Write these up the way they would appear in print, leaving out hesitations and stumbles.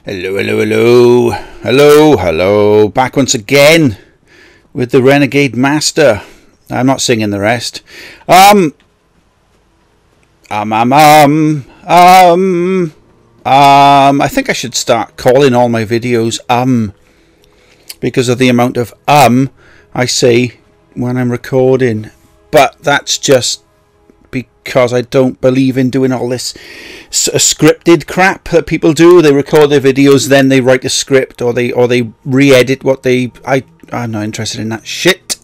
Hello, hello, hello, hello, hello, back once again with the Renegade Master. I'm not singing the rest. I think I should start calling all my videos because of the amount of I say when I'm recording, but that's just because I don't believe in doing all this scripted crap that people do. They record their videos, then they write a script, or they re-edit what they. I'm not interested in that shit.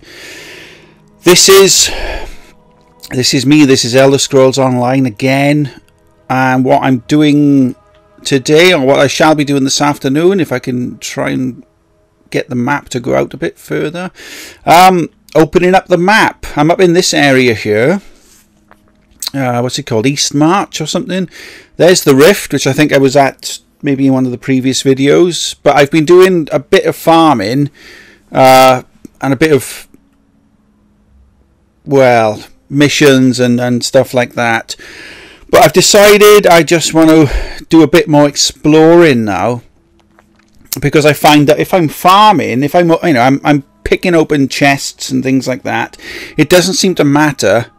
This is me. This is Elder Scrolls Online again, and what I'm doing today, or what I shall be doing this afternoon, if I can try and get the map to go out a bit further. Opening up the map. I'm up in this area here. What's it called? Eastmarch or something. There's the rift, which I think I was at maybe in one of the previous videos. But I've been doing a bit of farming and a bit of, well, missions and stuff like that. But I've decided I just want to do a bit more exploring now, because I find that if I'm farming, if I'm picking open chests and things like that, it doesn't seem to matter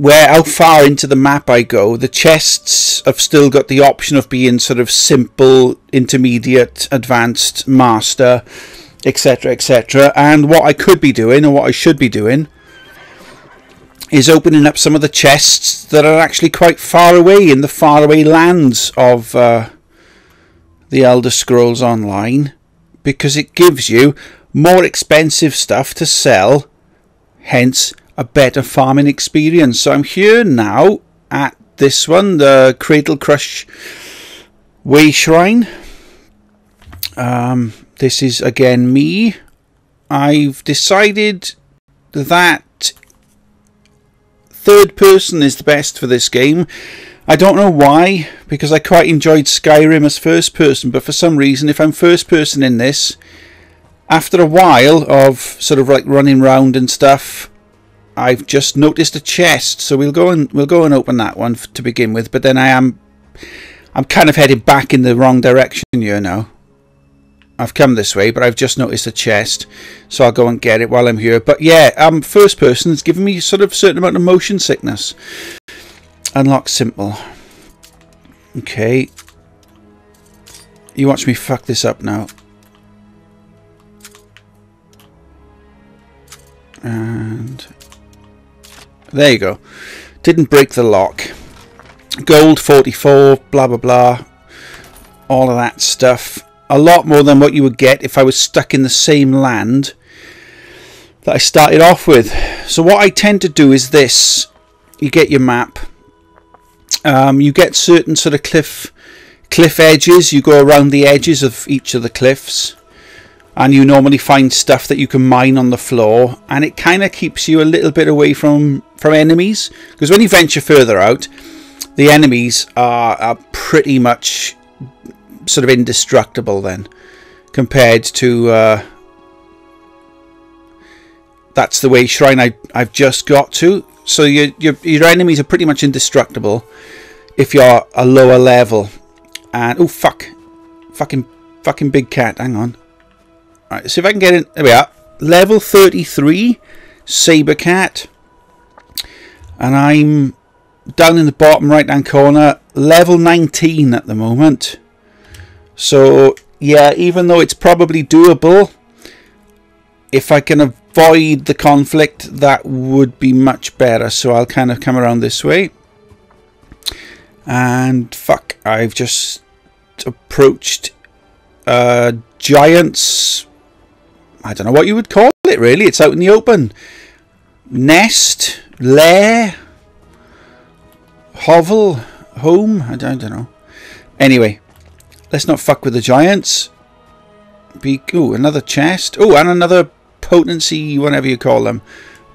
how far into the map I go. The chests have still got the option of being sort of simple, intermediate, advanced, master, etc, etc. And what I could be doing, or what I should be doing, is opening up some of the chests that are actually quite far away, in the faraway lands of the Elder Scrolls Online, because it gives you more expensive stuff to sell, hence a better farming experience. So I'm here now at this one, the Cradle Crush Way Shrine. This is again me. I've decided that third person is the best for this game. I don't know why, because I quite enjoyed Skyrim as first person, but for some reason, if I'm first person in this, after a while of sort of like running around and stuff, I've just noticed a chest, so we'll go and open that one to begin with. But then I'm kind of headed back in the wrong direction here now. I've come this way, but I've just noticed a chest, so I'll go and get it while I'm here. But yeah, first person is giving me sort of a certain amount of motion sickness. Unlock simple. Okay. You watch me fuck this up now. And there you go. Didn't break the lock. Gold 44, blah blah blah. All of that stuff. A lot more than what you would get if I was stuck in the same land that I started off with. So what I tend to do is this. You get your map. You get certain sort of cliff edges. You go around the edges of each of the cliffs, and you normally find stuff that you can mine on the floor, and it kind of keeps you a little bit away from enemies, because when you venture further out, the enemies are pretty much sort of indestructible then, compared to that's the way shrine I've just got to. So your enemies are pretty much indestructible if you're a lower level. And oh fuck, fucking big cat, hang on. Alright, see if I can get in. There we are. Level 33 Saber Cat. And I'm down in the bottom right hand corner, level 19 at the moment. So yeah, even though it's probably doable, if I can avoid the conflict, that would be much better. So I'll kind of come around this way. And fuck, I've just approached giants. I don't know what you would call it, really. It's out in the open. Nest, lair, hovel, home. I don't know. Anyway, let's not fuck with the giants. Ooh, another chest. Oh, and another potency, whatever you call them.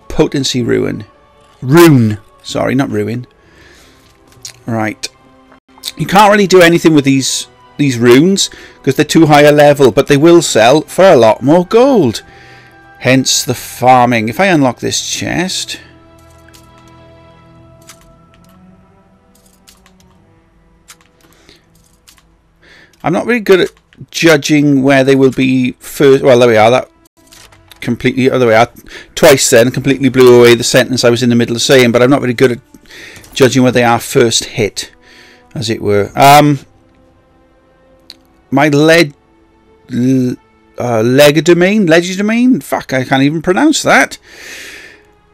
Potency rune. Sorry, not ruin. Right. You can't really do anything with these runes because they're too high a level, but they will sell for a lot more gold. Hence the farming. If I unlock this chest, I'm not very good at judging where they will be first. Well, there we are. That completely, oh, there we are. Twice then, completely blew away the sentence I was in the middle of saying, but I'm not very good at judging where they are first hit, as it were. My legerdemain, fuck, I can't even pronounce that.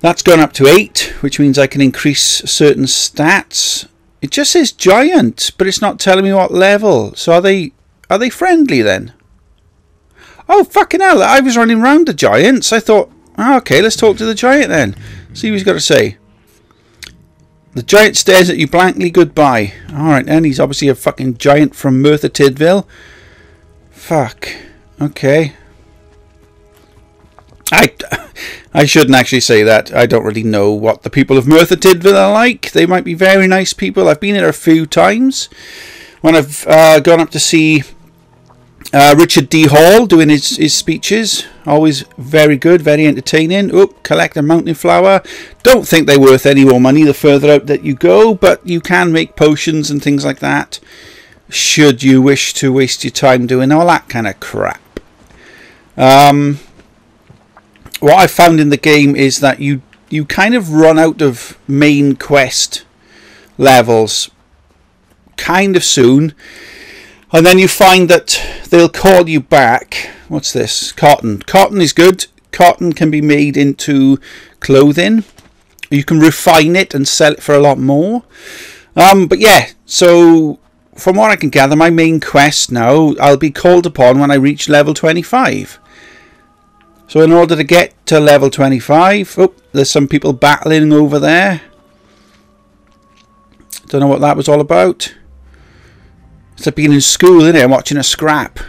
That's gone up to 8, which means I can increase certain stats. It just says giant, but it's not telling me what level. So are they friendly then? Oh, fucking hell, I was running round the giants. I thought, oh, okay, let's talk to the giant then. See what he's got to say. The giant stares at you blankly goodbye. Alright then, he's obviously a fucking giant from Merthyr Tydfil. Fuck. Okay. I shouldn't actually say that. I don't really know what the people of Merthyr Tydfil are like. They might be very nice people. I've been there a few times. When I've gone up to see Richard D. Hall doing his speeches. Always very good, very entertaining. Oh, collect a mountain flower. Don't think they're worth any more money the further out that you go, but you can make potions and things like that, should you wish to waste your time doing all that kind of crap. What I found in the game is that you kind of run out of main quest levels kind of soon, and then you find that they'll call you back. What's this? Cotton. Cotton is good. Cotton can be made into clothing. You can refine it and sell it for a lot more. But yeah, so from what I can gather, my main quest now, I'll be called upon when I reach level 25. So in order to get to level 25, oh, there's some people battling over there. Don't know what that was all about. It's like being in school, isn't it? I'm watching a scrap.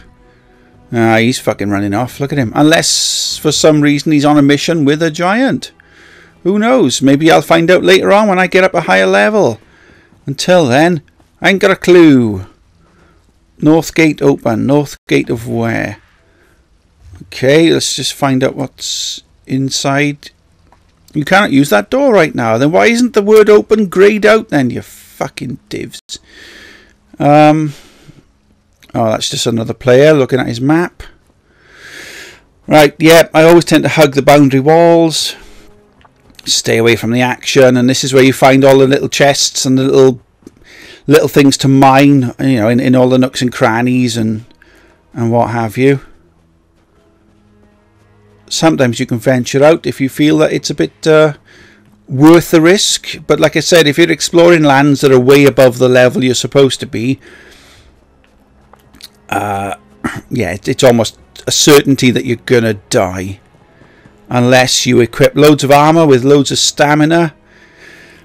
Ah, he's fucking running off. Look at him. Unless for some reason he's on a mission with a giant. Who knows? Maybe I'll find out later on when I get up a higher level. Until then, I ain't got a clue. North gate open. North gate of where? Okay, let's just find out what's inside. You cannot use that door right now. Then why isn't the word open greyed out then, you fucking divs? Oh, that's just another player looking at his map. Right, yeah, I always tend to hug the boundary walls. Stay away from the action, and this is where you find all the little chests and the little things to mine, you know, in all the nooks and crannies and what have you. Sometimes you can venture out if you feel that it's a bit worth the risk. But like I said, if you're exploring lands that are way above the level you're supposed to be, yeah, it's almost a certainty that you're going to die. Unless you equip loads of armour with loads of stamina.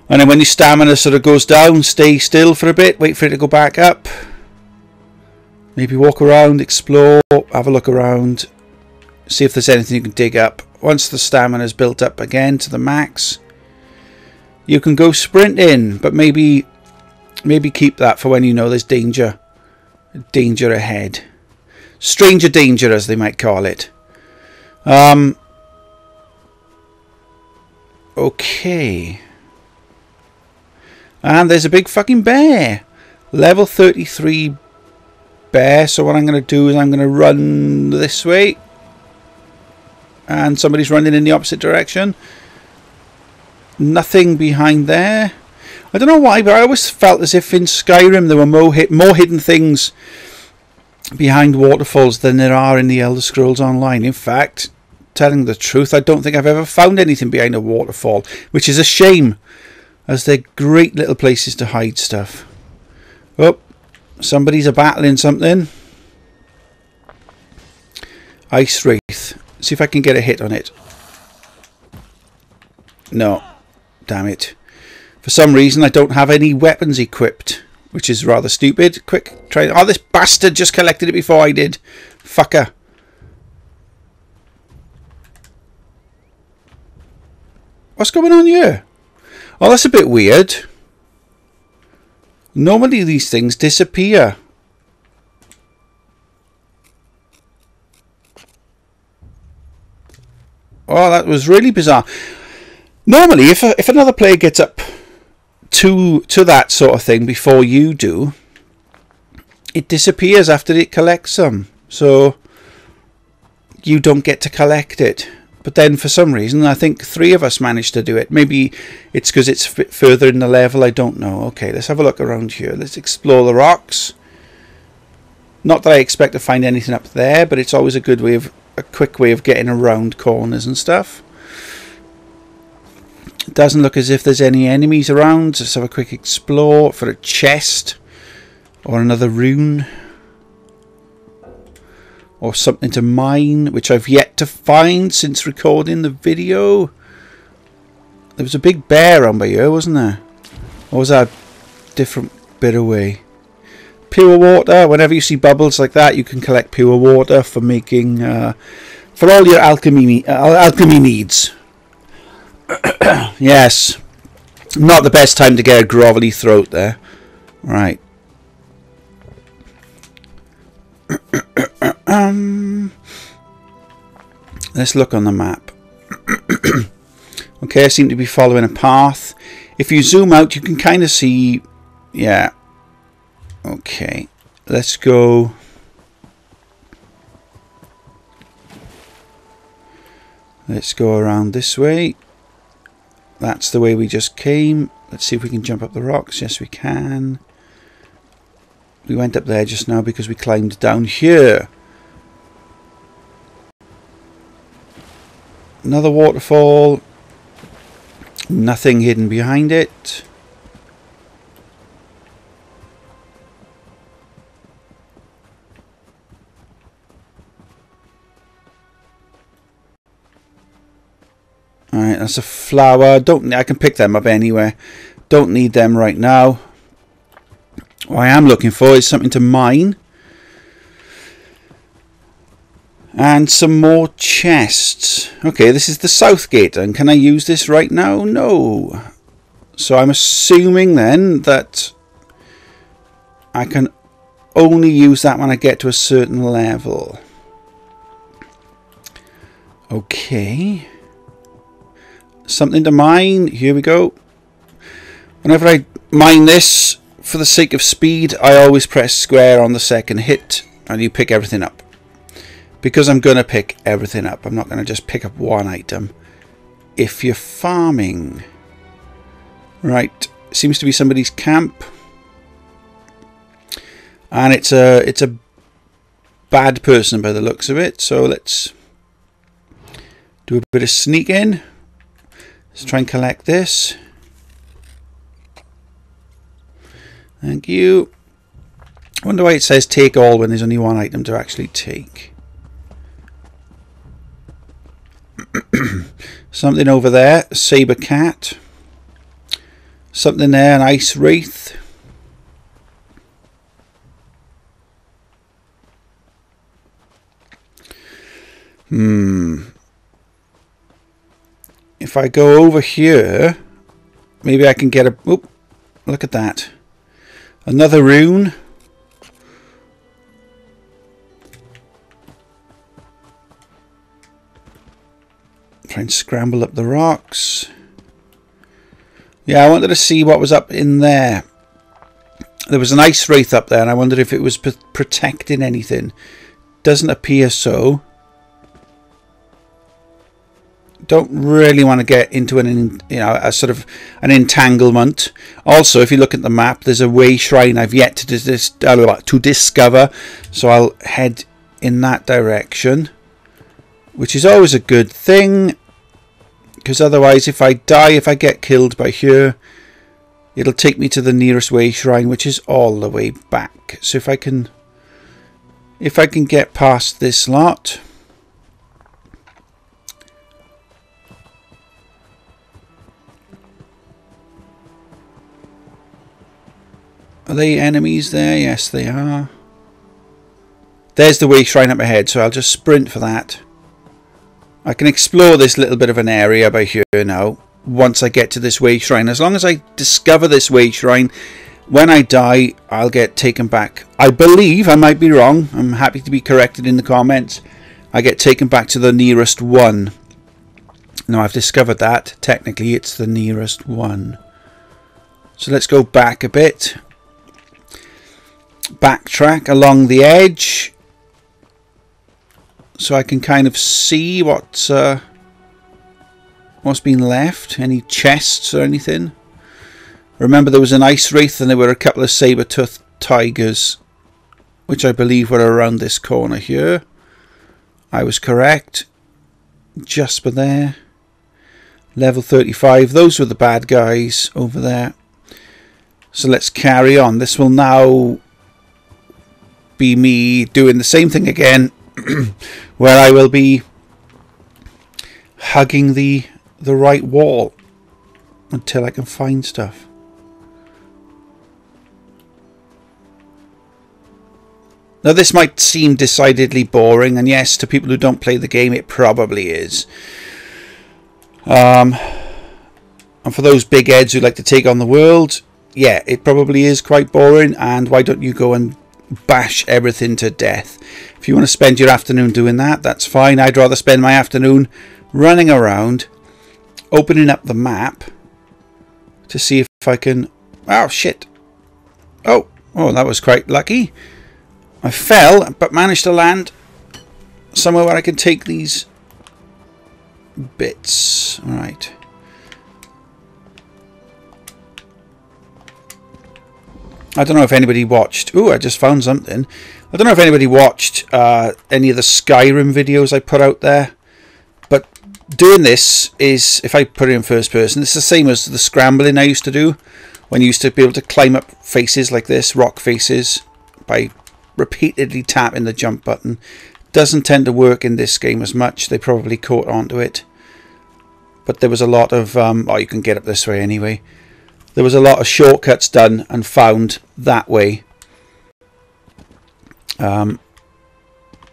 And then when your stamina sort of goes down, stay still for a bit, wait for it to go back up. Maybe walk around, explore, have a look around. See if there's anything you can dig up. Once the stamina is built up again to the max, you can go sprinting, but maybe keep that for when you know there's danger ahead. Stranger danger, as they might call it. Okay. And there's a big fucking bear. Level 33 bear. So what I'm going to do is I'm going to run this way. And somebody's running in the opposite direction. Nothing behind there. I don't know why, but I always felt as if in Skyrim there were more hidden things behind waterfalls than there are in the Elder Scrolls Online. In fact, telling the truth, I don't think I've ever found anything behind a waterfall, which is a shame, as they're great little places to hide stuff. Oh, somebody's battling something. Ice Wraith. See if I can get a hit on it. No. Damn it. For some reason I don't have any weapons equipped, which is rather stupid. Quick, try. Oh, this bastard just collected it before I did. Fucker. What's going on here? Oh, that's a bit weird. Normally these things disappear. Oh, that was really bizarre. Normally, if another player gets up to that sort of thing before you do, it disappears after it collects them, so you don't get to collect it. But then for some reason, I think 3 of us managed to do it. Maybe it's because it's further in the level, I don't know. Okay, let's have a look around here. Let's explore the rocks. Not that I expect to find anything up there, but it's always a good way of, a quick way of getting around corners and stuff. It doesn't look as if there's any enemies around. Let's have a quick explore for a chest or another rune or something to mine, which I've yet to find since recording the video. There was a big bear on by here, wasn't there? Or was that a different bit away? Pure water. Whenever you see bubbles like that, you can collect pure water for making for all your alchemy needs. Yes, not the best time to get a grovelly throat there. Right. Let's look on the map. Okay, I seem to be following a path. If you zoom out, you can kind of see. Yeah. Okay, let's go. Let's go around this way. That's the way we just came. Let's see if we can jump up the rocks. Yes, we can. We went up there just now because we climbed down here. Another waterfall. Nothing hidden behind it. Alright, that's a flower. I can pick them up anywhere. Don't need them right now. What I am looking for is something to mine. And some more chests. Okay, this is the south gate. And can I use this right now? No. So I'm assuming then that I can only use that when I get to a certain level. Okay. Something to mine. Here we go. Whenever I mine this, for the sake of speed, I always press square on the second hit and you pick everything up. Because I'm going to pick everything up. I'm not going to just pick up one item. If you're farming. Right. Seems to be somebody's camp. And it's a bad person by the looks of it. So let's do a bit of sneaking. Let's try and collect this. Thank you. I wonder why it says take all when there's only one item to actually take. Something over there, a saber cat. Something there, an ice wraith. If I go over here, maybe I can get a... Oop, look at that. Another rune. Try and scramble up the rocks. Yeah, I wanted to see what was up in there. There was an ice wraith up there and I wondered if it was protecting anything. Doesn't appear so. Don't really want to get into a sort of an entanglement. Also, if you look at the map, there's a way shrine I've yet to discover, so I'll head in that direction, which is always a good thing, because otherwise, if I die, if I get killed by here, it'll take me to the nearest way shrine, which is all the way back. So if I can get past this lot. Are they enemies there? Yes, they are. There's the way shrine up ahead, so I'll just sprint for that. I can explore this little bit of an area by here now, once I get to this way shrine. As long as I discover this way shrine, when I die, I'll get taken back. I believe, I might be wrong, I'm happy to be corrected in the comments. I get taken back to the nearest one. Now I've discovered that, technically it's the nearest one. So let's go back a bit. backtrack along the edge so I can kind of see what's been left. Any chests or anything. Remember, there was an ice wraith and there were a couple of saber-toothed tigers, which I believe were around this corner here. I was correct. Just by there. Level 35. Those were the bad guys over there. So let's carry on. This will now be me doing the same thing again, where I will be hugging the right wall until I can find stuff. Now this might seem decidedly boring, and yes, to people who don't play the game it probably is. And for those big heads who like to take on the world, yeah, it probably is quite boring, and why don't you go and bash everything to death? If you want to spend your afternoon doing that, that's fine. I'd rather spend my afternoon running around, opening up the map to see if I can... Oh, shit. Oh, that was quite lucky. I fell, but managed to land somewhere where I can take these bits. Right. I don't know if anybody watched... Ooh, I just found something. I don't know if anybody watched any of the Skyrim videos I put out there. But doing this is, if I put it in first person, it's the same as the scrambling I used to do. When you used to be able to climb up faces like this, rock faces, by repeatedly tapping the jump button. Doesn't tend to work in this game as much. They probably caught onto it. But there was a lot of... oh, you can get up this way anyway. There was a lot of shortcuts done and found that way.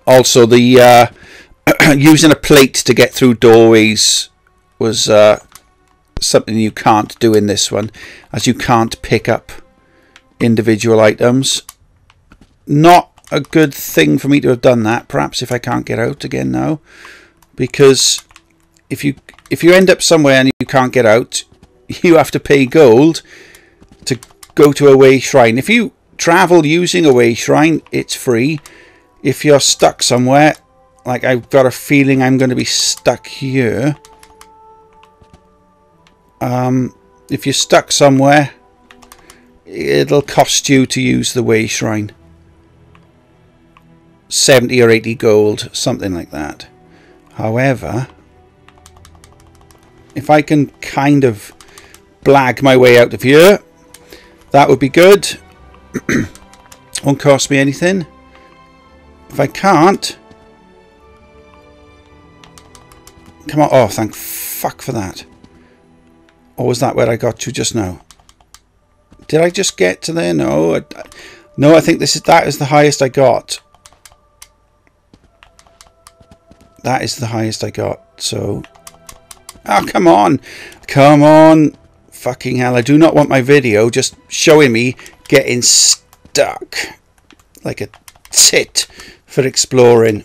Also, the using a plate to get through doorways was something you can't do in this one, as you can't pick up individual items. Not a good thing for me to have done that. Perhaps if I can't get out again now, because if you end up somewhere and you can't get out, you have to pay gold to go to a way shrine. If you travel using a way shrine, it's free. If you're stuck somewhere, like I've got a feeling I'm going to be stuck here. If you're stuck somewhere, it'll cost you to use the way shrine. 70 or 80 gold, something like that. However, if I can kind of blag my way out of here, that would be good. Won't cost me anything. If I can't, come on. Oh, thank fuck for that. Or was that where I got to just now? Did I just get to there? No, no. I think that is the highest I got. That is the highest I got. So, oh, come on, come on. Fucking hell, I do not want my video just showing me getting stuck like a tit for exploring.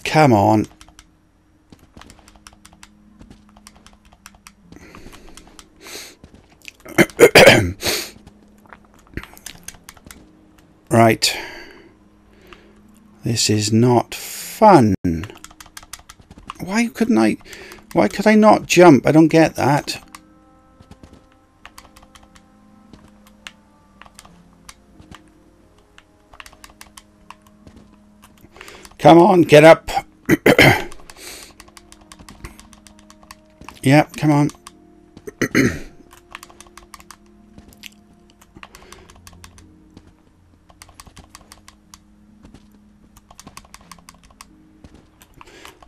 Come on. Right. This is not fun. Why could I not jump? I don't get that. Come on, get up. Yeah, come on.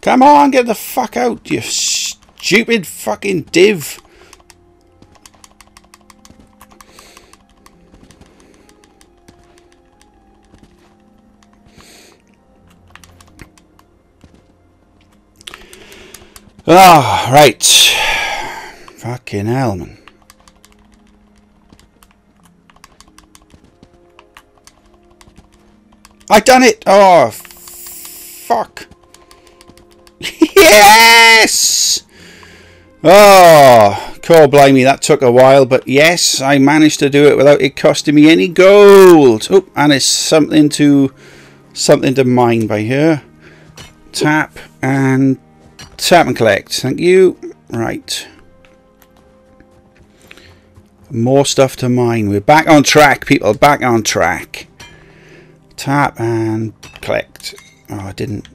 Come on, get the fuck out, you stupid fucking div. Ah, right. Fucking hell, man. I done it! Oh, fuck. Yes! Oh, core blimey, that took a while, but yes, I managed to do it without it costing me any gold. Oh, and it's something to mine by here. Tap and collect. Thank you. Right. More stuff to mine. We're back on track, people. Back on track. Tap and collect. Oh,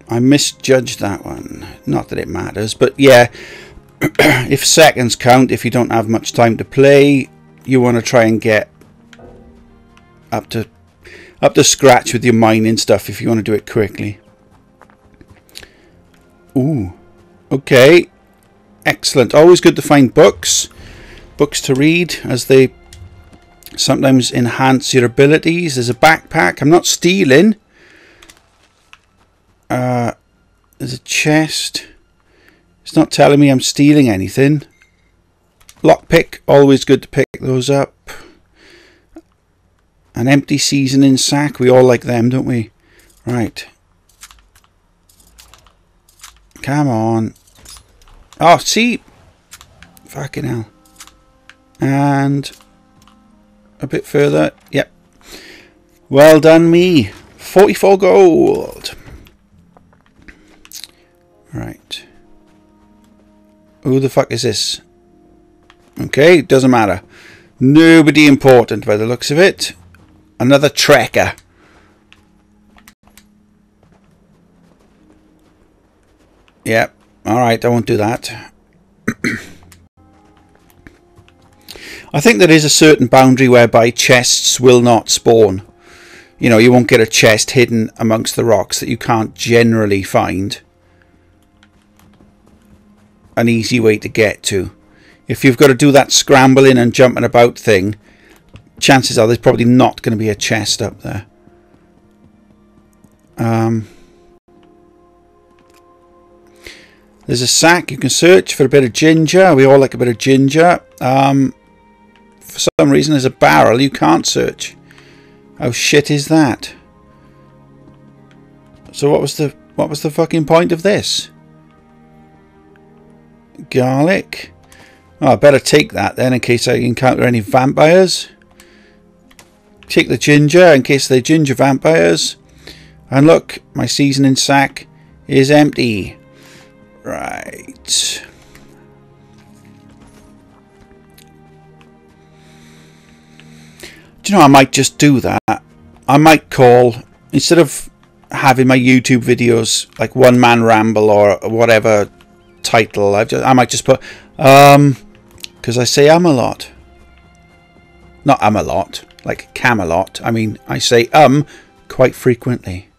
I misjudged that one. Not that it matters, but yeah. If seconds count, if you don't have much time to play, you want to try and get up to scratch with your mining stuff if you want to do it quickly. Ooh, okay, excellent. Always good to find books to read, as they sometimes enhance your abilities. There's a backpack. I'm not stealing. There's a chest. It's not telling me I'm stealing anything. Lockpick, always good to pick those up. An empty seasoning sack, we all like them, don't we? Right. Come on. Oh, see? Fucking hell. And a bit further. Yep. Well done me. 44 gold. Right. Who the fuck is this? Okay, doesn't matter. Nobody important by the looks of it. Another tracker. Yep. Alright, I won't do that. I think there is a certain boundary whereby chests will not spawn. You know, you won't get a chest hidden amongst the rocks that you can't generally find an easy way to get to. If you've got to do that scrambling and jumping about thing, chances are there's probably not going to be a chest up there. There's a sack. You can search for a bit of ginger. We all like a bit of ginger. For some reason there's a barrel you can't search. How shit is that? So what was the fucking point of this? Garlic. Oh, I better take that then in case I encounter any vampires. Take the ginger in case they're ginger vampires. And look, my seasoning sack is empty. Right. Do you know, I might just do that. I might call, instead of having my YouTube videos like One Man Ramble or whatever title, I might just put because I say a lot. Not a lot, like Camelot. I mean, I say quite frequently.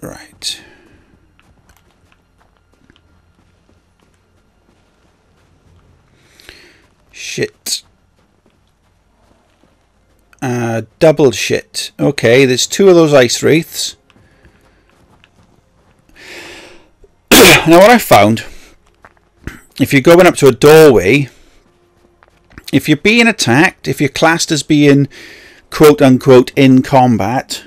Right. Shit. Double shit. Okay, there's 2 of those ice wraiths. Now what I found, if you're going up to a doorway, if you're being attacked, if you're classed as being quote unquote in combat,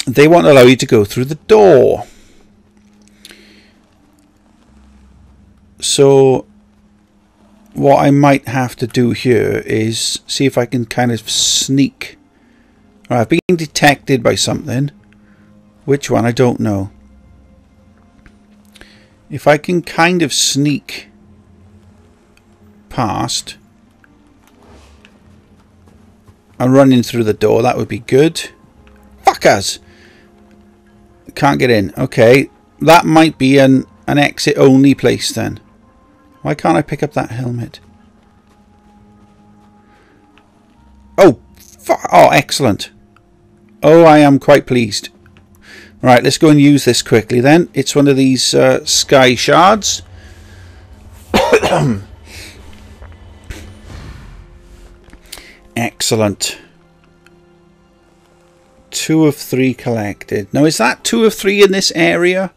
they won't allow you to go through the door. So what I might have to do here is see if I can kind of sneak. Right, I've been detected by something. Which one? I don't know. If I can kind of sneak past and run in through the door, that would be good. Fuckers! Can't get in. Okay, that might be an exit only place then. Why can't I pick up that helmet? Oh, oh, excellent. Oh, I am quite pleased. Right, let's go and use this quickly then. It's one of these sky shards. Excellent. 2 of 3 collected. Now, is that 2 of 3 in this area?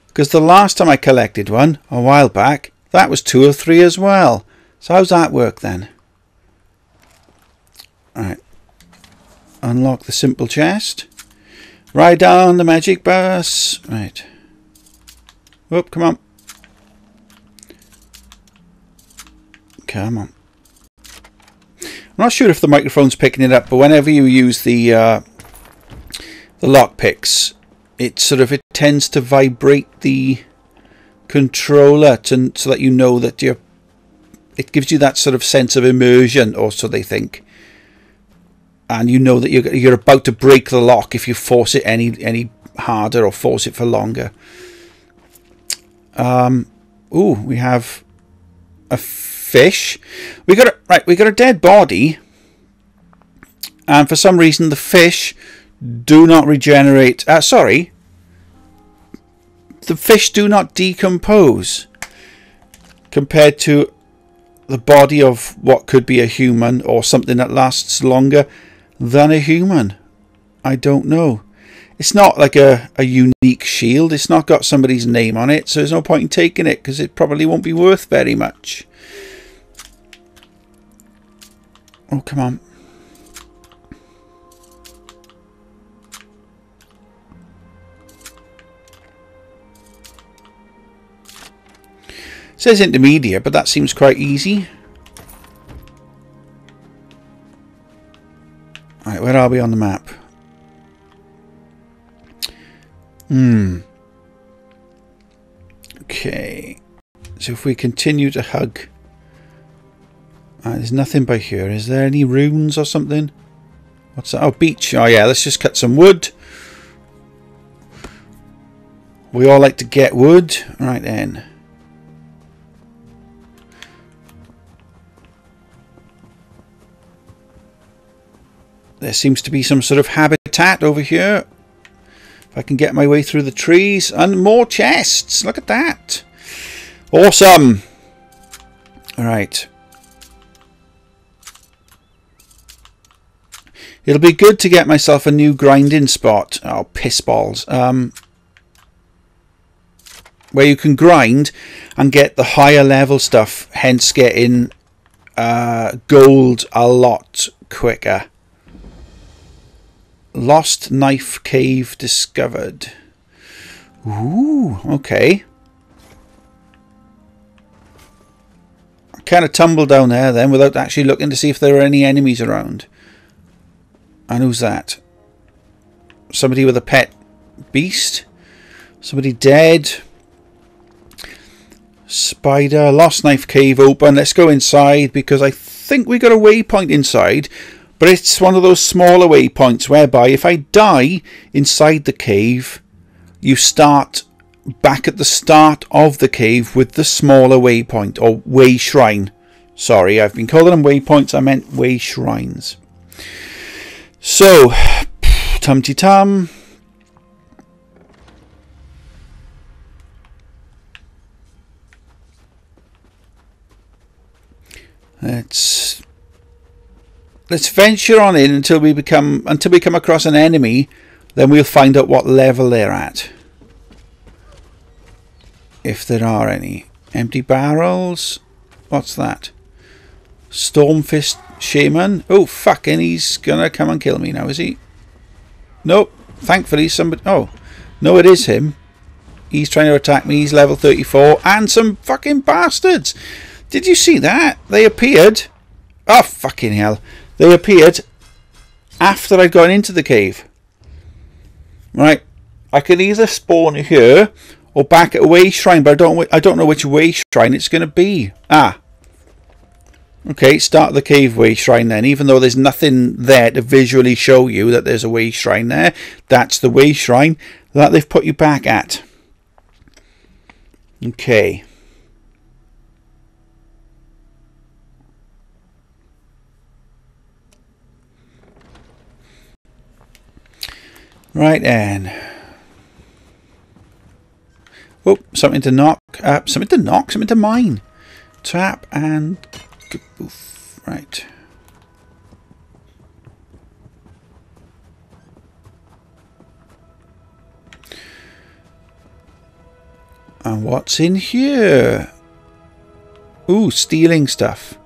Because the last time I collected one, a while back, that was 2 of 3 as well. So how's that work then? Alright. Unlock the simple chest. Ride down the magic bus. Right. Oh, come on. Come on. I'm not sure if the microphone's picking it up, but whenever you use the lockpicks, it tends to vibrate the controller so that you know that it gives you that sort of sense of immersion, or so they think, and you know that you're about to break the lock if you force it any harder or force it for longer. Ooh, we have a fish. We got a dead body, and for some reason the fish do not regenerate. Sorry, the fish do not decompose compared to the body of what could be a human, or something that lasts longer than a human. I don't know. It's not like a unique shield. It's not got somebody's name on it, so there's no point in taking it because it probably won't be worth very much. Oh, come on. It says intermediate, but that seems quite easy. Right, where are we on the map? Okay. So if we continue to hug... there's nothing by here. Is there any runes or something? What's that? Oh, beach. Oh, yeah. Let's just cut some wood. We all like to get wood. Right then. There seems to be some sort of habitat over here. If I can get my way through the trees. And more chests. Look at that. Awesome. Alright. It'll be good to get myself a new grinding spot. Oh, piss balls. Where you can grind and get the higher level stuff. Hence getting gold a lot quicker. Lost knife cave discovered. Ooh, okay. I kind of tumbled down there then without actually looking to see if there are any enemies around. And who's that? Somebody with a pet beast? Somebody dead? Spider. Lost knife cave open. Let's go inside because I think we got a waypoint inside. But it's one of those smaller waypoints whereby if I die inside the cave, you start back at the start of the cave with the smaller waypoint, or way shrine. Sorry, I've been calling them waypoints. I meant way shrines. So, tum-ti-tum. Let's venture on in until we come across an enemy. Then we'll find out what level they're at, if there are any. Empty barrels. What's that? Stormfist Shaman. Oh, fucking, he's gonna come and kill me now, is he? Nope. Thankfully somebody... Oh, no, it is him. He's trying to attack me. He's level 34. And some fucking bastards. Did you see that? They appeared... Oh, fucking hell. They appeared after I'd gone into the cave. Right. I can either spawn here or back at a way shrine, but I don't know which way shrine it's going to be. Ah. Okay, start the cave way shrine then. Even though there's nothing there to visually show you that there's a way shrine there, that's the way shrine that they've put you back at. Okay. Right then. Oh, something to knock. Something to mine. Tap and... Oof. Right. And what's in here? Ooh, stealing stuff.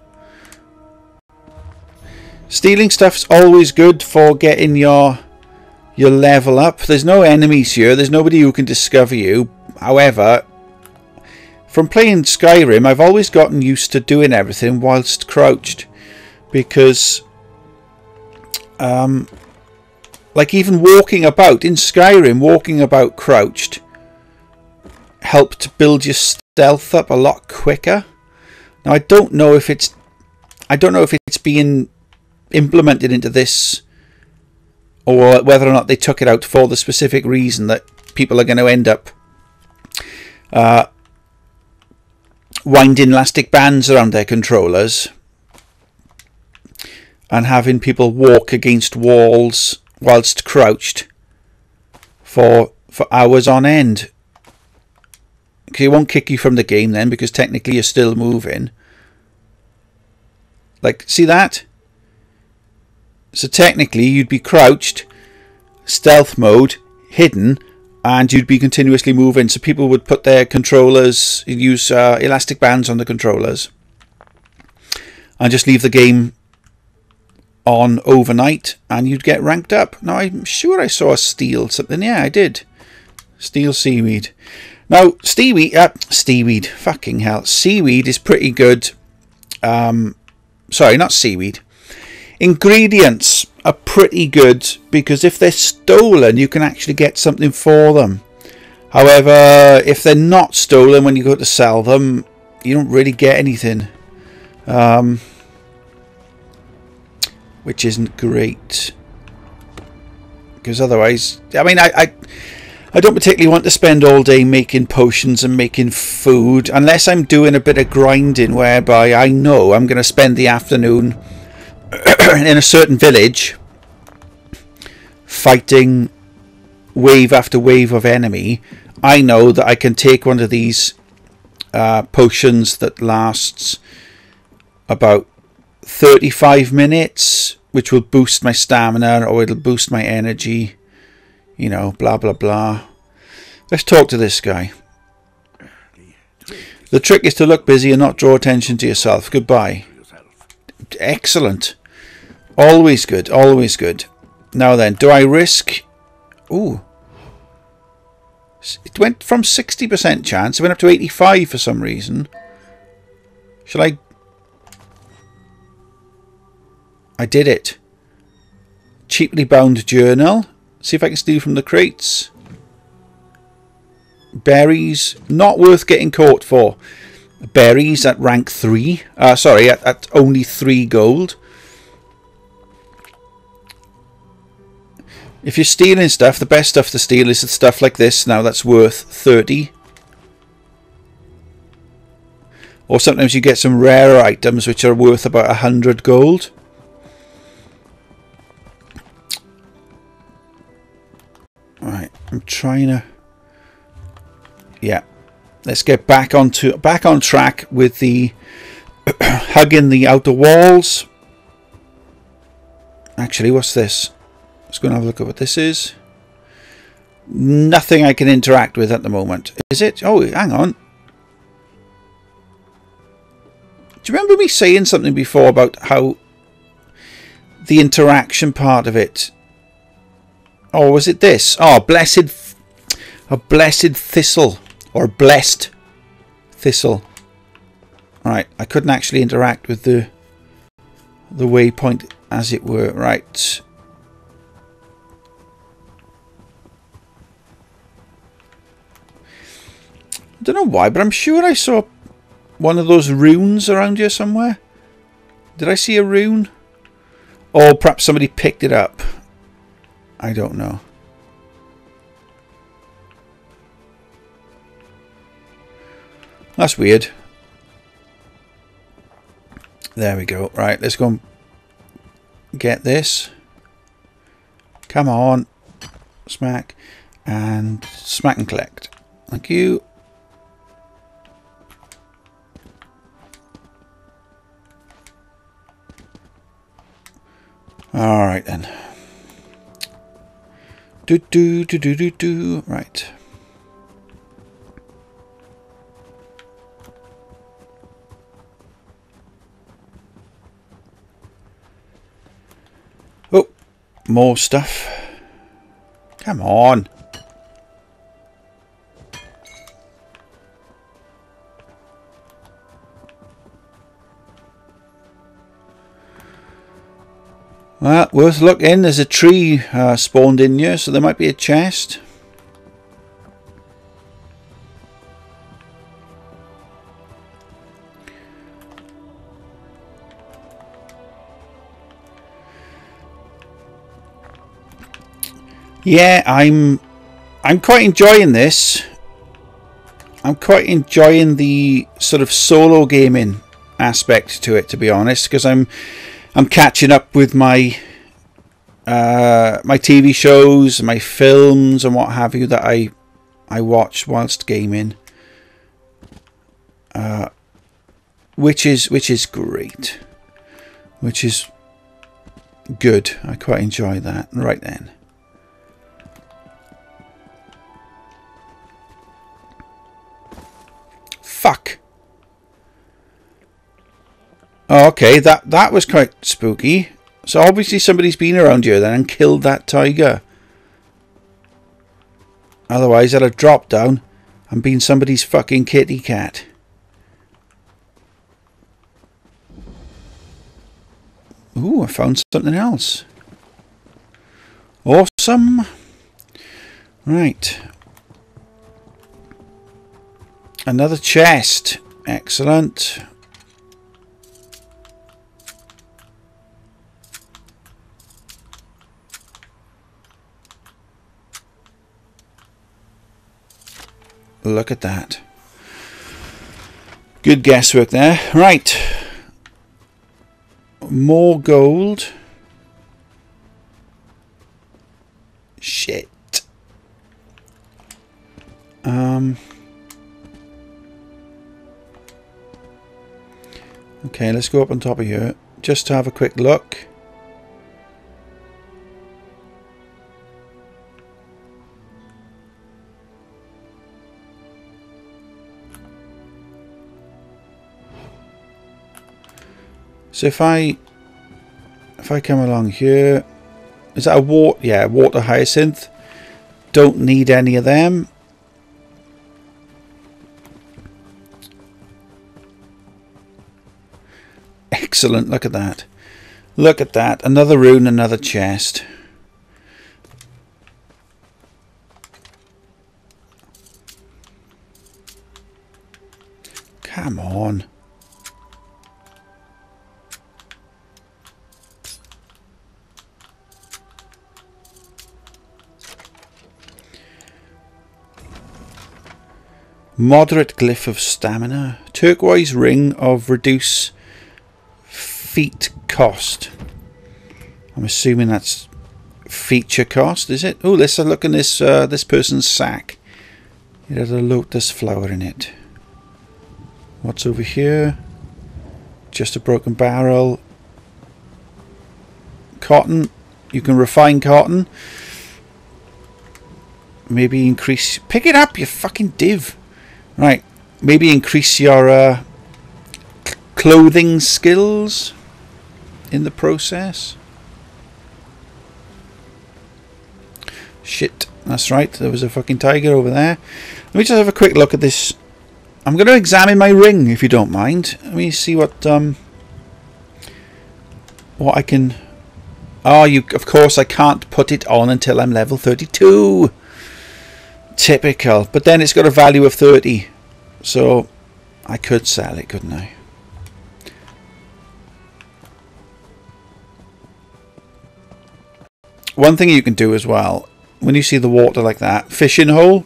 Stealing stuff's always good for getting your level up. There's no enemies here. There's nobody who can discover you. However, from playing Skyrim, I've always gotten used to doing everything whilst crouched, because like even walking about in Skyrim, walking about crouched helped build your stealth up a lot quicker. Now I don't know if it's being implemented into this, or whether or not they took it out for the specific reason that people are going to end up winding elastic bands around their controllers and having people walk against walls whilst crouched for hours on end. Because it won't kick you from the game then, because technically you're still moving. Like, see that? So technically you'd be crouched, stealth mode, hidden, and you'd be continuously moving. So people would put their controllers, use elastic bands on the controllers, and just leave the game on overnight, and you'd get ranked up. Now I'm sure I saw steal something. Yeah, I did. Steal seaweed. Now seaweed, fucking hell, seaweed is pretty good. Sorry, not seaweed. Ingredients are pretty good, because if they're stolen you can actually get something for them. However, if they're not stolen, when you go to sell them, you don't really get anything, which isn't great, because otherwise, I mean, I don't particularly want to spend all day making potions and making food, unless I'm doing a bit of grinding whereby I know I'm going to spend the afternoon in a certain village fighting wave after wave of enemy. I know that I can take one of these potions that lasts about 35 minutes, which will boost my stamina, or it'll boost my energy, you know, blah blah blah. Let's talk to this guy. The trick is to look busy and not draw attention to yourself. Goodbye. Excellent. Always good, always good. Now then, do I risk... Ooh. It went from 60% chance, it went up to 85 for some reason. Shall I... I did it. Cheaply bound journal. See if I can steal from the crates. Berries. Not worth getting caught for. Berries at rank 3. Sorry, at only 3 gold. If you're stealing stuff, the best stuff to steal is the stuff like this. Now that's worth 30. Or sometimes you get some rarer items which are worth about 100 gold. Right, I'm trying to... Yeah, let's get back on track with the hugging the outer walls. Actually, what's this? Let's go and have a look at what this is. Nothing I can interact with at the moment. Is it? Oh, hang on. Do you remember me saying something before about how the interaction part of it... Oh, was it this? Oh, a blessed thistle. Or blessed thistle. Right, I couldn't actually interact with the waypoint, as it were. Right. I don't know why, but I'm sure I saw one of those runes around here somewhere. Did I see a rune? Or perhaps somebody picked it up. I don't know. That's weird. There we go. Right, let's go and get this. Come on. Smack. And smack and collect. Thank you. Alright then. Right. Oh, more stuff. Come on. Well, worth looking. There's a tree spawned in here, so there might be a chest. Yeah, I'm quite enjoying this. I'm quite enjoying the sort of solo gaming aspect to it, to be honest, because I'm catching up with my my TV shows, my films, and what have you that I watch whilst gaming, which is great, which is good. I quite enjoy that. Right then. Fuck. Oh, okay, that was quite spooky. So obviously somebody's been around here then and killed that tiger. Otherwise I'd have dropped down and been somebody's fucking kitty cat. Ooh, I found something else. Awesome. Right. Another chest. Excellent. Look at that. Good guesswork there. Right. More gold. Shit. Okay, let's go up on top of here just to have a quick look. So if I come along here, is that a water? Yeah, water hyacinth. Don't need any of them. Excellent, look at that. Look at that. Another rune, another chest. Come on. Moderate glyph of stamina. Turquoise ring of reduce feat cost. I'm assuming that's feature cost, is it? Oh, let's have a look in this this person's sack. It has a lotus flower in it. What's over here? Just a broken barrel. Cotton. You can refine cotton. Maybe increase... Pick it up, you fucking div. Right. Maybe increase your clothing skills in the process. Shit. That's right. There was a fucking tiger over there. Let me just have a quick look at this. I'm going to examine my ring, if you don't mind. Let me see what I can... Oh, of course I can't put it on until I'm level 32. Typical. But then it's got a value of 30. So I could sell it, couldn't I? One thing you can do as well, when you see the water like that, fishing hole.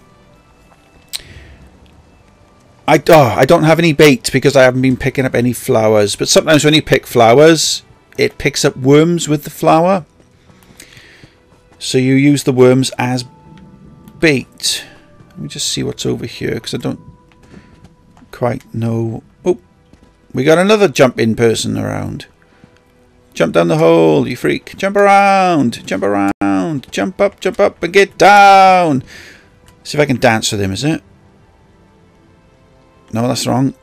I don't have any bait because I haven't been picking up any flowers. But sometimes when you pick flowers, it picks up worms with the flower. So you use the worms as bait. Let me just see what's over here because I don't quite know. Oh, we got another jump in person around. Jump down the hole, you freak. Jump around, jump around, jump up and get down. See if I can dance with him, is it? No, that's wrong.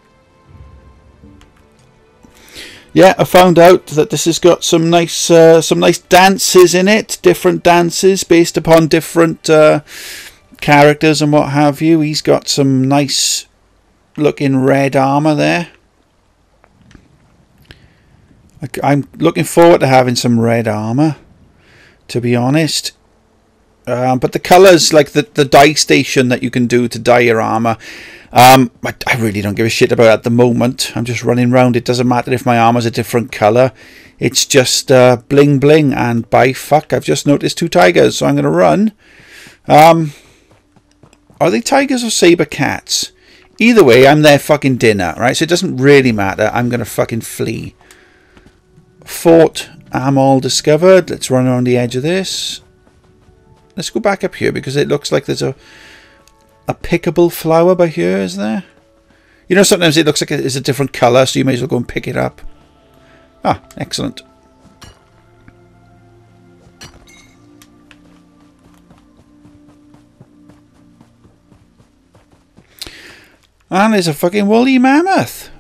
Yeah, I found out that this has got some nice dances in it. Different dances based upon different characters and what have you. He's got some nice looking red armor there. I'm looking forward to having some red armor, to be honest. But the colours, like the dye station that you can do to dye your armour, I really don't give a shit about at the moment. I'm just running around. It doesn't matter if my armour's a different colour. It's just bling bling. And by fuck, I've just noticed 2 tigers, so I'm going to run. Are they tigers or saber cats? Either way, I'm their fucking dinner, right? So it doesn't really matter. I'm going to fucking flee. Fort Amol discovered. Let's run around the edge of this. Let's go back up here because it looks like there's a pickable flower by here, is there? You know, sometimes it looks like it's a different colour, so you may as well go and pick it up. Ah, excellent. And there's a fucking woolly mammoth.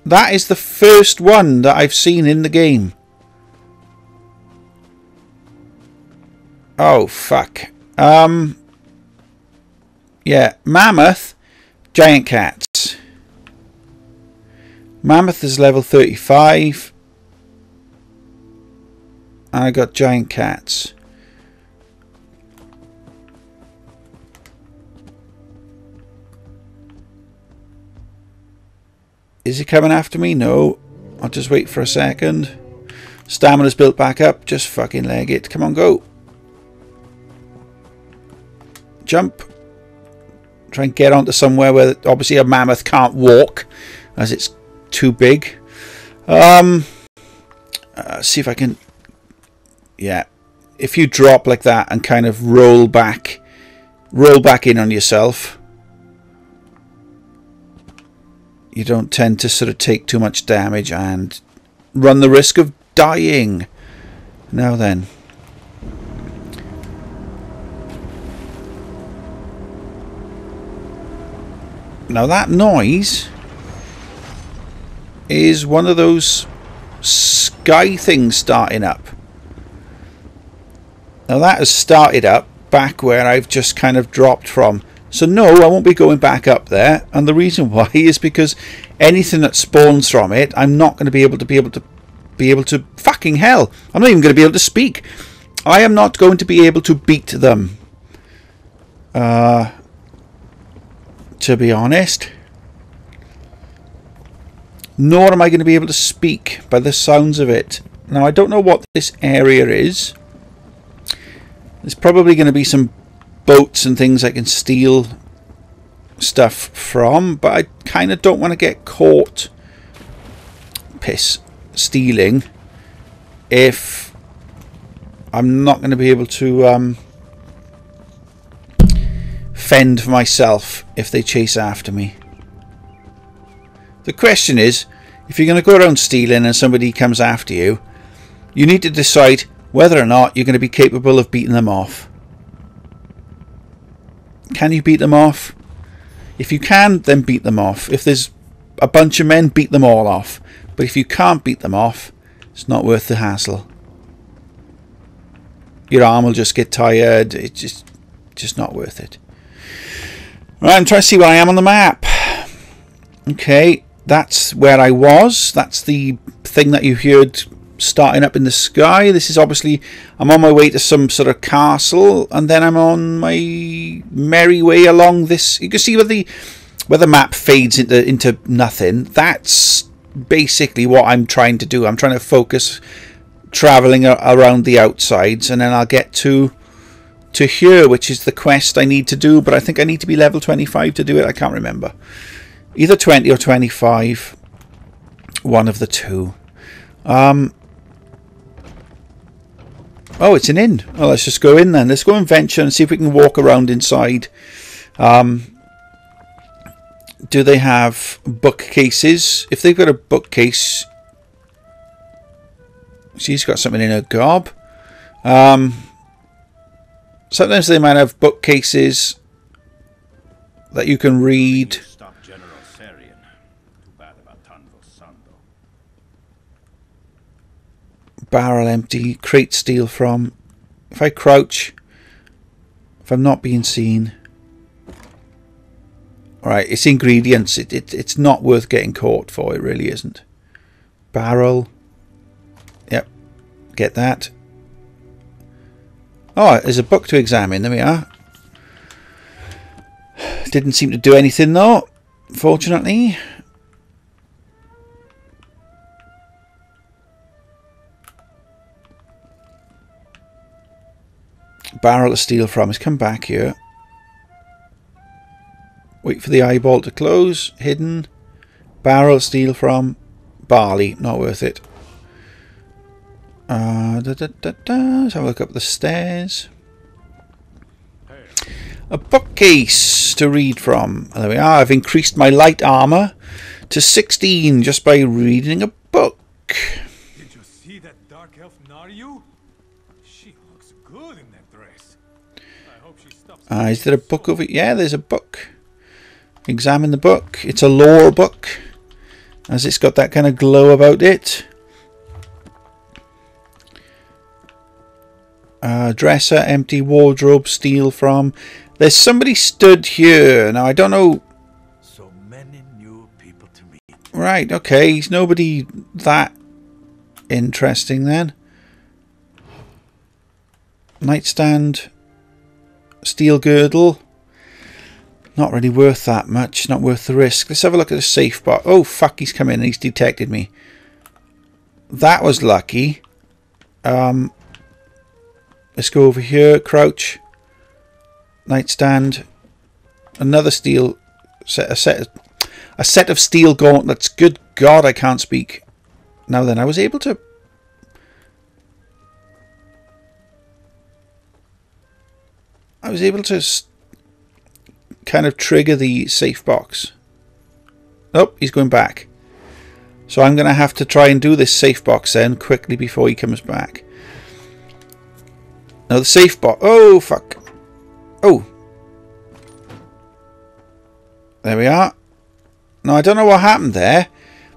That is the first one that I've seen in the game. Oh, fuck. Yeah, mammoth, giant cats. Mammoth is level 35. And I got giant cats. Is he coming after me? No. I'll just wait for a second. Stamina's built back up. Just fucking leg it. Come on, go. Jump. Try and get onto somewhere where obviously a mammoth can't walk as it's too big. See if I can. Yeah, if you drop like that and kind of roll back in on yourself, you don't tend to sort of take too much damage and run the risk of dying. Now then. Now that noise is one of those sky things starting up. Now that has started up back where I've just kind of dropped from. So no, I won't be going back up there. And the reason why is because anything that spawns from it, I'm not going to be able to fucking hell. I'm not even going to be able to speak. I am not going to be able to beat them. To be honest. Nor am I going to be able to speak by the sounds of it. Now I don't know what this area is. There's probably going to be some boats and things I can steal stuff from, but I kind of don't want to get caught stealing if I'm not going to be able to fend for myself if they chase after me. The question is, if you're going to go around stealing and somebody comes after you, you need to decide whether or not you're going to be capable of beating them off. Can you beat them off? If you can, then beat them off. If there's a bunch of men, beat them all off. But if you can't beat them off, it's not worth the hassle. Your arm will just get tired. It's just not worth it. Right, I'm trying to see where I am on the map. Okay, that's where I was. That's the thing that you heard starting up in the sky. This is obviously, I'm on my way to some sort of castle, and then I'm on my merry way along this. You can see where the map fades into nothing. That's basically what I'm trying to do. I'm trying to focus traveling around the outsides, and then I'll get to here, which is the quest I need to do, but I think I need to be level 25 to do it. I can't remember. Either 20 or 25. One of the two. Oh, it's an inn. Well, let's just go in then. Let's go and venture and see if we can walk around inside. Do they have bookcases? If they've got a bookcase... She's got something in her gob. Sometimes they might have bookcases that you can read. Barrel empty, crate steal from. If I crouch, if I'm not being seen. Alright, it's ingredients. It's not worth getting caught for, it really isn't. Barrel. get that. Oh, there's a book to examine. There we are. Didn't seem to do anything though, fortunately. Barrel to steal from. Let's come back here. Wait for the eyeball to close. Hidden. Barrel to steal from. Barley. Not worth it. Let's have a look up the stairs. A bookcase to read from. There we are. I've increased my light armor to 16 just by reading a book. Did you see that dark elf Naryu? She looks good in that dress. I hope she stops. Is there a book over? Yeah, there's a book. Examine the book. It's a lore book, as it's got that kind of glow about it. Dresser, empty wardrobe, steal from. There's somebody stood here. Now I don't know. So many new people to meet. Right, okay. He's nobody that interesting then. Nightstand, steel girdle. Not really worth that much. Not worth the risk. Let's have a look at the safe box. Oh fuck! He's come in and he's detected me. That was lucky. Let's go over here. Crouch. Nightstand. Another steel set. A set of steel gauntlets. Good God, I can't speak. Now then, I was able to. Kind of trigger the safe box. Oh, he's going back. So I'm going to have to try and do this safe box then quickly before he comes back. Now the safe box. Oh, fuck. Oh. There we are. Now I don't know what happened there.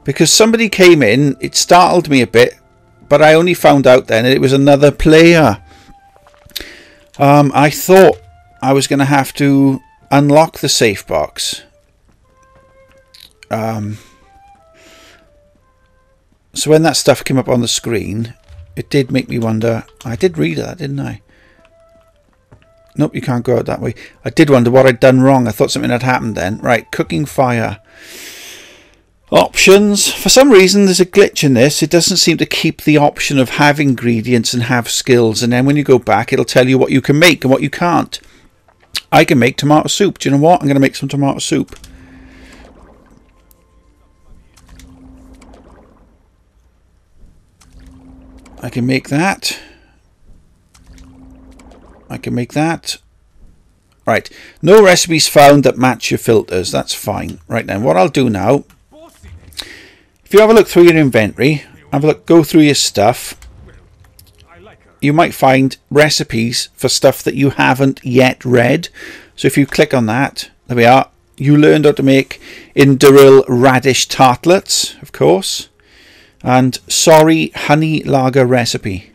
Because somebody came in. It startled me a bit. But I only found out then that it was another player. I thought I was going to have to unlock the safe box. So when that stuff came up on the screen, it did make me wonder. I did read that, didn't I? Nope, you can't go out that way. I did wonder what I'd done wrong. I thought something had happened then. Right, cooking fire. Options. For some reason, there's a glitch in this. It doesn't seem to keep the option of have ingredients and have skills. And then when you go back, it'll tell you what you can make and what you can't. I can make tomato soup. Do you know what? I'm going to make some tomato soup. I can make that. I can make that. Right. No recipes found that match your filters. That's fine. Right then, what I'll do now, if you have a look through your inventory, have a look, go through your stuff, you might find recipes for stuff that you haven't yet read. So if you click on that, there we are. You learned how to make Induril radish tartlets, of course. And sorry, honey lager recipe.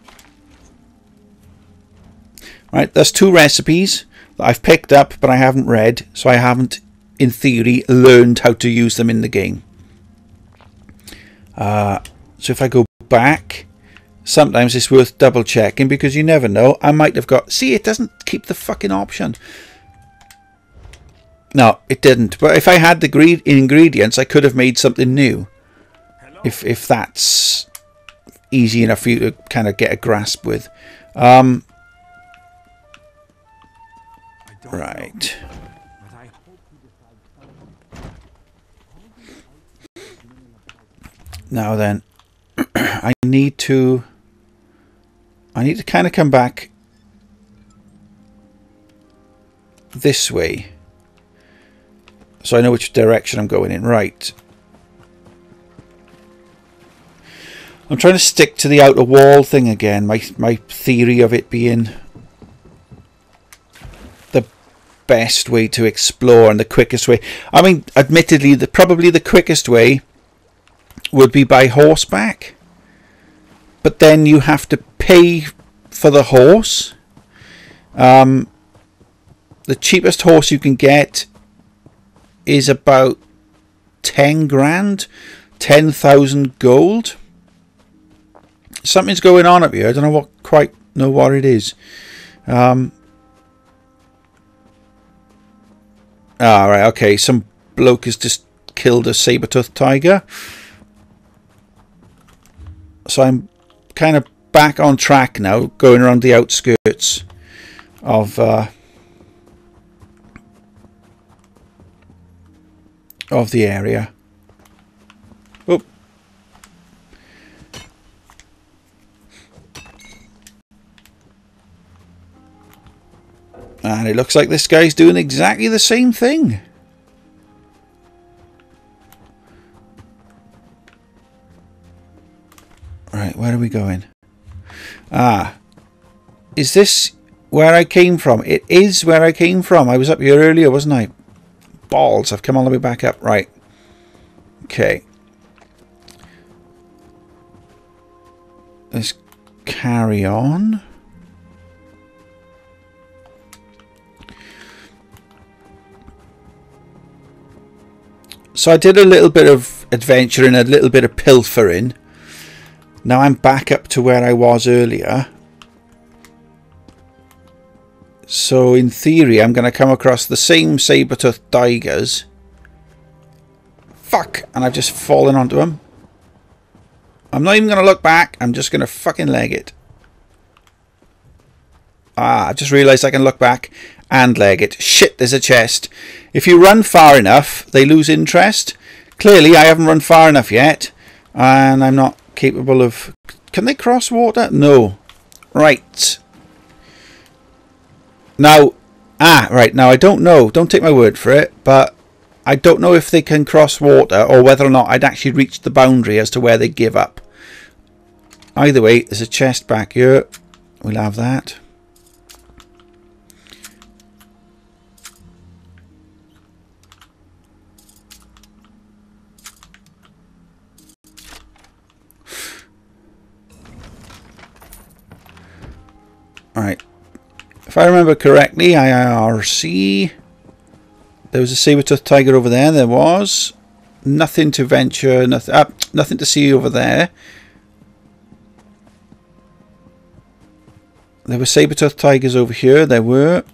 Right, there's two recipes that I've picked up but I haven't read, so I haven't, in theory, learned how to use them in the game. So if I go back, sometimes it's worth double checking because you never know. I might have got... See, it doesn't keep the fucking option. No, it didn't. But if I had the ingredients, I could have made something new. If that's easy enough for you to kind of get a grasp with. Right. Now then, I need to kind of come back this way, so I know which direction I'm going in. Right. I'm trying to stick to the outer wall thing again. My theory of it being the best way to explore and the quickest way. I mean, admittedly, probably the quickest way would be by horseback. But then you have to pay for the horse. The cheapest horse you can get is about 10 grand, 10,000 gold. Something's going on up here. I don't know quite know what it is. Right, okay. Some bloke has just killed a saber-toothed tiger. So I'm kind of back on track now, going around the outskirts of the area. Oh. And it looks like this guy's doing exactly the same thing. Right, where are we going? Is this where I came from? It is where I came from. I was up here earlier, wasn't I? Balls, I've come all the way back up. Right. Okay. Let's carry on. So I did a little bit of adventuring, a little bit of pilfering. Now I'm back up to where I was earlier. So in theory I'm going to come across the same saber-toothed tigers. Fuck! And I've just fallen onto them. I'm not even going to look back. I'm just going to fucking leg it. I just realised I can look back and leg it. Shit, there's a chest. If you run far enough, they lose interest. Clearly I haven't run far enough yet. And I'm not capable of... Can they cross water? No. Right. Now, right, now I don't know, don't take my word for it, but I don't know if they can cross water or whether or not I'd actually reached the boundary as to where they give up. Either way, there's a chest back here. We'll have that. Alright. If I remember correctly, IRC, there was a saber-toothed tiger over there. There was nothing to venture, nothing to see over there. There were saber-toothed tigers over here. There were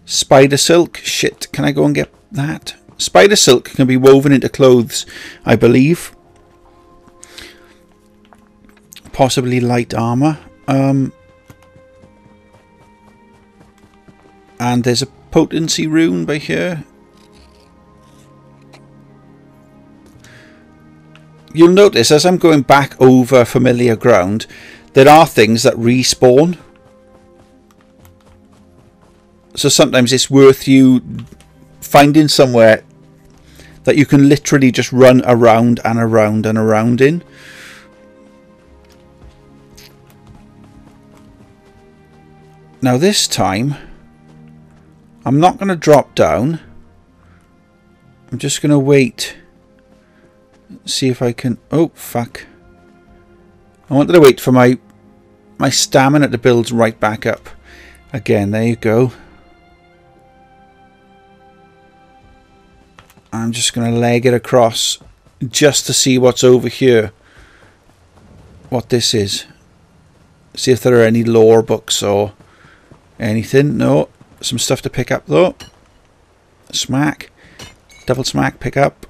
spider silk. Shit, can I go and get that? Spider silk can be woven into clothes, I believe. Possibly light armor. And there's a potency rune by here. You'll notice as I'm going back over familiar ground, there are things that respawn. So sometimes it's worth you finding somewhere that you can literally just run around and around and around in. Now this time, I'm not going to drop down. I'm just going to wait. See if I can... Oh, fuck. I wanted to wait for my stamina to build right back up. Again, there you go. I'm just going to leg it across just to see what's over here. What this is. See if there are any lore books or anything. No. Some stuff to pick up though. Smack. Double smack, pick up.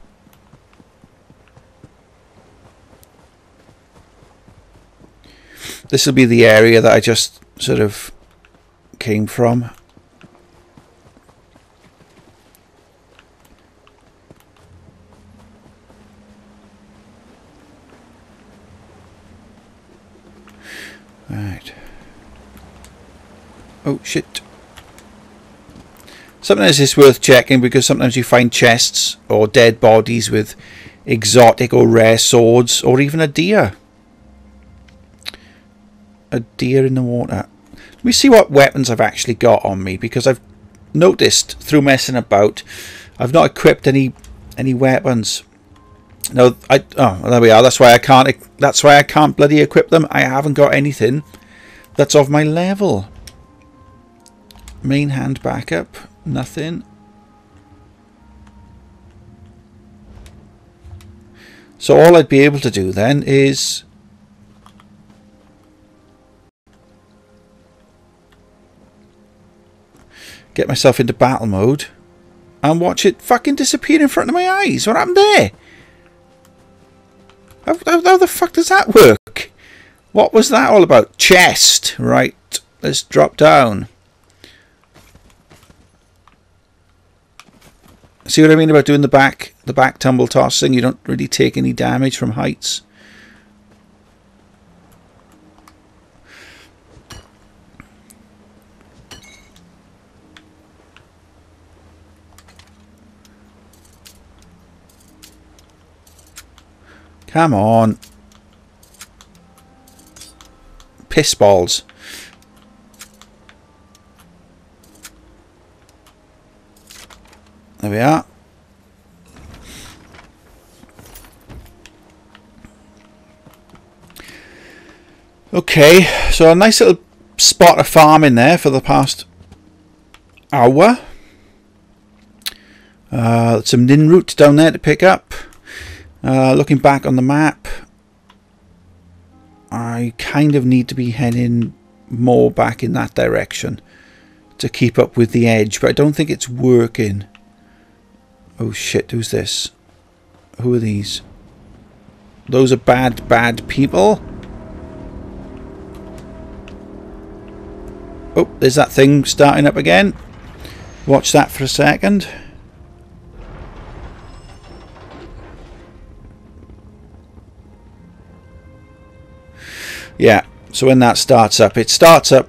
This will be the area that I just sort of came from. Right. Oh shit. Sometimes it's worth checking because sometimes you find chests or dead bodies with exotic or rare swords or even a deer. A deer in the water. Let me see what weapons I've actually got on me because I've noticed through messing about I've not equipped any weapons. No, oh, there we are. That's why I can't bloody equip them. I haven't got anything that's of my level. Main hand backup. Nothing. So all I'd be able to do then is get myself into battle mode, and watch it fucking disappear in front of my eyes. What happened there? How the fuck does that work? What was that all about? Chest. Right, let's drop down. See what I mean about doing the back tumble tossing? You don't really take any damage from heights. Come on. Piss balls. There we are. Okay, so a nice little spot of farming there for the past hour. Some ninroot down there to pick up. Looking back on the map, I kind of need to be heading more back in that direction to keep up with the edge, but I don't think it's working. Oh shit, who's this? Who are these? Those are bad people. Oh, there's that thing starting up again. Watch that for a second. Yeah, so when that starts up, it starts up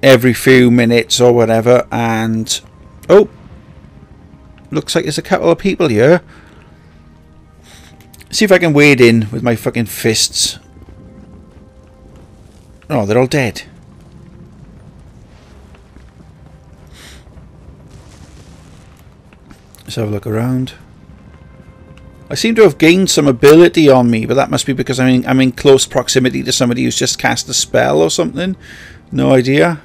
every few minutes or whatever, and oh, looks like there's a couple of people here. See if I can wade in with my fucking fists. Oh, they're all dead. Let's have a look around. I seem to have gained some ability on me, but that must be because I'm in close proximity to somebody who's just cast a spell or something. No idea.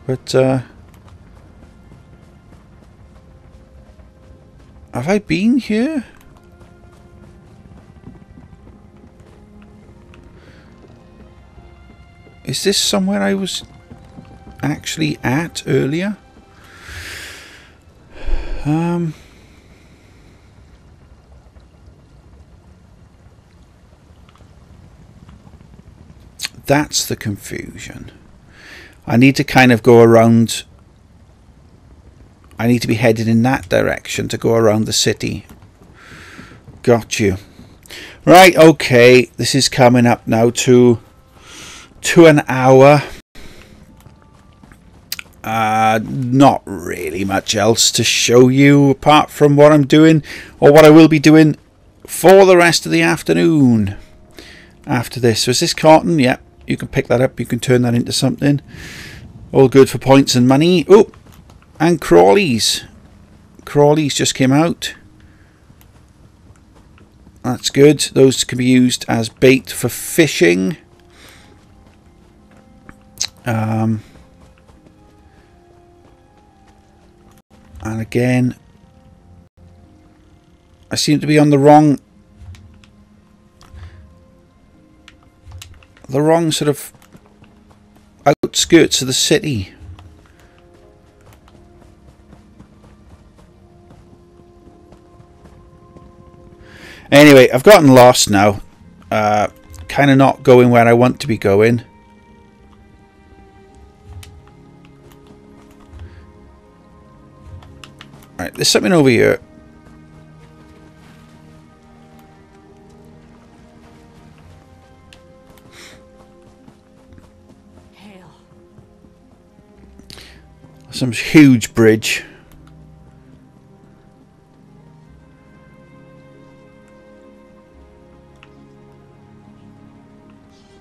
But have I been here? Is this somewhere I was actually at earlier? That's the confusion. I need to kind of go around. I need to be headed in that direction to go around the city. Got you. Right, okay. This is coming up now to an hour. Not really much else to show you apart from what I'm doing, or what I will be doing for the rest of the afternoon after this. So is this cotton? Yep. You can pick that up, you can turn that into something. All good for points and money. Oh, and crawlies. Crawlies just came out. That's good. Those can be used as bait for fishing. And again, I seem to be on the wrong sort of outskirts of the city. Anyway, I've gotten lost now. Kind of not going where I want to be going. Right, there's something over here. Some huge bridge.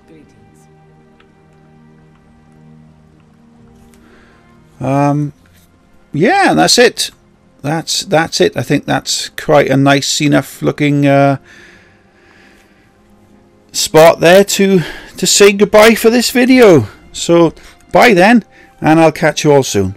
Greetings. Yeah, and that's it. That's it. I think that's quite a nice enough looking spot there to say goodbye for this video. So bye then, and I'll catch you all soon.